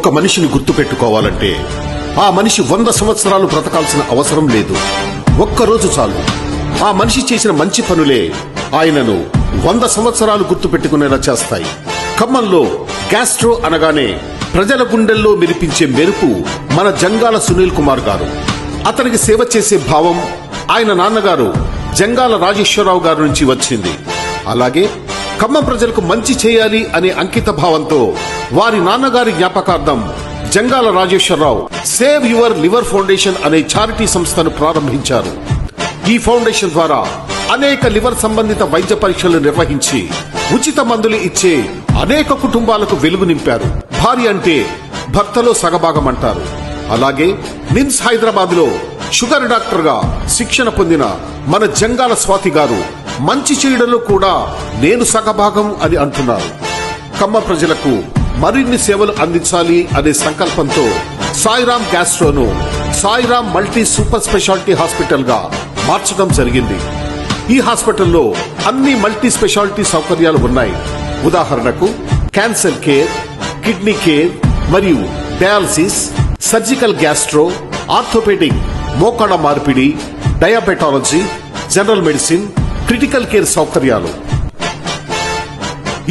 ఒక మనిషిని గుర్తుపెట్టుకోవాలంటే ఆ మనిషి 100 సంవత్సరాలు బ్రతకాల్సిన అవసరం లేదు. ఒక్కరోజు చాలు. ఆ మనిషి చేసిన మంచి పనులే ఆయనను 100 సంవత్సరాలు గుర్తుపెట్టుకునేలా చేస్తాయి. ఖమ్మంలో గ్యాస్ట్రో అనగానే ప్రజల గుండెల్లో మెరిపించే మెరుపు మన జంగాల సునీల్ కుమార్ గారు. అతనికి సేవ చేసే భావం ఆయన నాన్నగారు జంగాల రాజేశ్వరరావు గారి నుంచి వచ్చింది. అలాగే ఖమ్మం ప్రజలకు మంచి చేయాలి అనే అంకిత భావంతో వారి నాన్నగారి జ్ఞాపకార్థం Jangala Rajeshwararao save your liver foundation అనే చారిటీ సంస్థను ప్రారంభించారు. ఈ ఫౌండేషన్ ద్వారా అనేక లివర్ సంబంధిత వైద్య పరీక్షలు నిర్వహించి ఉచిత మందులు ఇచ్చే అనేక కుటుంబాలకు వెలుగు నింపారు. భార్య అంటే భర్తలో సగభాగం అంటారు. అలాగే నిమ్స్ హైదరాబాద్ లో షుగర్ డాక్టర్ గా శిక్షణ పొందిన మన జంగాల స్వాతి గారు మంచి చేయడంలో కూడా నేను సగభాగం అని అంటున్నారు. ఖమ్మం ప్రజలకు మరిన్ని సేవలు అందించాలి అనే సంకల్పంతో సాయిరామ్ గ్యాస్ట్రోను Sairam multi super speciality hospital గా మార్చడం జరిగింది. ఈ హాస్పిటల్లో అన్ని మల్టీ స్పెషాలిటీ సౌకర్యాలు ఉన్నాయి. ఉదాహరణకు క్యాన్సర్ కేర్, కిడ్నీ కేర్ మరియు డయాలసిస్, సర్జికల్ గ్యాస్ట్రో, ఆర్థోపెడిక్, మోకాళ్ళ మార్పిడి, diabetology, general medicine, critical care సౌకర్యాలు.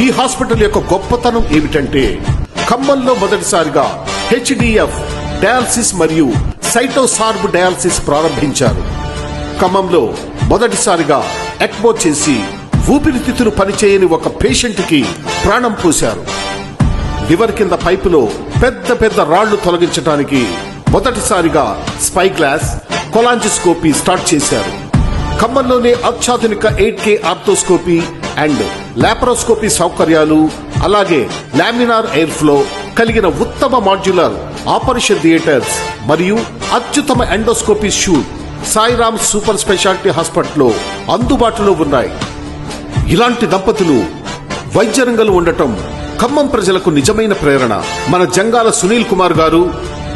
ఈ హాస్పిటల్ యొక్క గొప్పతనం ఏమిటంటే ఖమ్మంలో మొదటిసారిగా HDF డయాలసిస్ మరియు సైటోసార్బ్ డయాలసిస్ ప్రారంభించారు. ఖమ్మంలో మొదటిసారిగా ఎక్మో చేసి ఊపిరితిత్తులు పనిచేయని ఒక పేషెంట్ కి ప్రాణం పోశారు. లివర్ కింద పైపులో పెద్ద పెద్ద రాళ్లు తొలగించడానికి మొదటిసారిగా స్పై గ్లాస్, కొలాంజిస్కోపీ స్టార్ట్ చేశారు. ఖమ్మంలోనే అత్యాధునిక 8K ఆర్థోస్కోపీ అండ్ లాప్రోస్కోపీ సౌకర్యాలు, అలాగే లామినార్ ఎయిర్ ఫ్లో కలిగిన ఉత్తమ మాడ్యులర్ ఆపరేషన్ థియేటర్స్ మరియు అత్యుత్తమ endoscopy shoot Sairam super speciality హాస్పిటల్లో అందుబాటులో ఉన్నాయి. ఇలాంటి దంపతులు వైద్య రంగంలో ఉండటం ఖమ్మం ప్రజలకు నిజమైన ప్రేరణ. మన జంగాల సునీల్ కుమార్ గారు,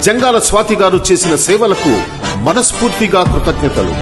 జంగాల స్వాతి గారు చేసిన సేవలకు మనస్ఫూర్తిగా కృతజ్ఞతలు.